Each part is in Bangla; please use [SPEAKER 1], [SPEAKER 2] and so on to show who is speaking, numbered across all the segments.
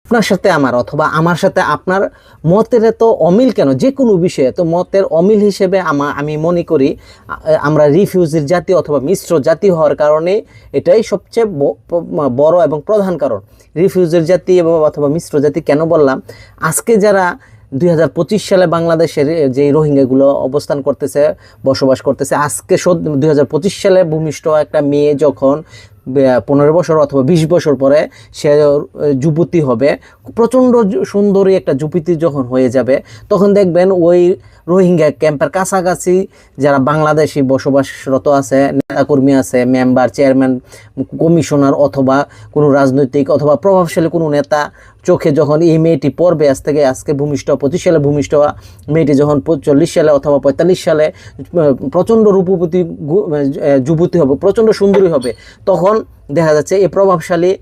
[SPEAKER 1] আপনার সাথে আমার অথবা আমার সাথে আপনার মতের এত অমিল কেন? যে কোনো বিষয়ে তো মতের অমিল হিসেবে আমি মনে করি আমরা রিফিউজির জাতি অথবা মিশ্র জাতি হওয়ার কারণে এটাই সবচেয়ে বড় এবং প্রধান কারণ। রিফিউজির জাতি এবং অথবা মিশ্র জাতি কেন বললাম? আজকে যারা 2025 সালে বাংলাদেশের যে রোহিঙ্গাগুলো অবস্থান করতেছে, বসবাস করতেছে, আজকে 2025 সালে ভূমিষ্ঠ একটা মেয়ে যখন 15 বছর অথবা 20 বছর পরে সে যুবতী হবে, প্রচণ্ড সুন্দরী একটা যুবতী যখন হয়ে যাবে, তখন দেখবেন ওই রোহিঙ্গা ক্যাম্পের কাছাকাছি যারা বাংলাদেশি বসবাসরত আছে, নেতাকর্মী আছে, মেম্বার, চেয়ারম্যান, কমিশনার অথবা কোনো রাজনৈতিক অথবা প্রভাবশালী কোনো নেতা চোখে যখন এই মেয়েটি পড়বে, আজকে ভূমিষ্ঠ 25 সালে ভূমিষ্ঠ মেয়েটি যখন 40 সালে অথবা 45 সালে প্রচণ্ড রূপবতী যুবতী হবে, প্রচণ্ড সুন্দরী হবে, তখন দেখা যাচ্ছে এই প্রভাবশালী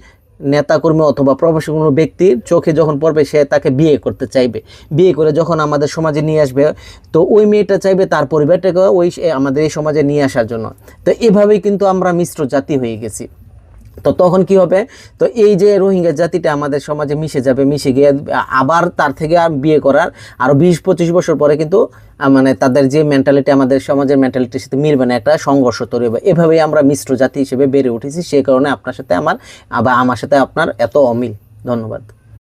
[SPEAKER 1] নেতাকর্মী অথবা প্রভাবশালী কোনো ব্যক্তির চোখে যখন পড়বে, সে তাকে বিয়ে করতে চাইবে। বিয়ে করে যখন আমাদের সমাজে নিয়ে আসবে, তো ওই মেয়েটা চাইবে তার পরিবারটাকে ওই আমাদের এই সমাজে নিয়ে আসার জন্য। তো এভাবেই কিন্তু আমরা মিশ্র জাতি হয়ে গেছি। তো তখন কি হবে? তো এই যে রোহিঙ্গা জাতিটা আমাদের সমাজে মিশে যাবে, মিশে গিয়ে আবার তার থেকে আর বিয়ে করার আরও 20-25 বছর পরে কিন্তু মানে তাদের যে মেন্টালিটি আমাদের সমাজের মেন্টালিটির সাথে মিলবে না, একটা সংঘর্ষ তৈরি হবে। এভাবেই আমরা মিশ্র জাতি হিসেবে বেড়ে উঠেছি, সেই কারণে আপনার সাথে আমার সাথে আপনার এত অমিল। ধন্যবাদ।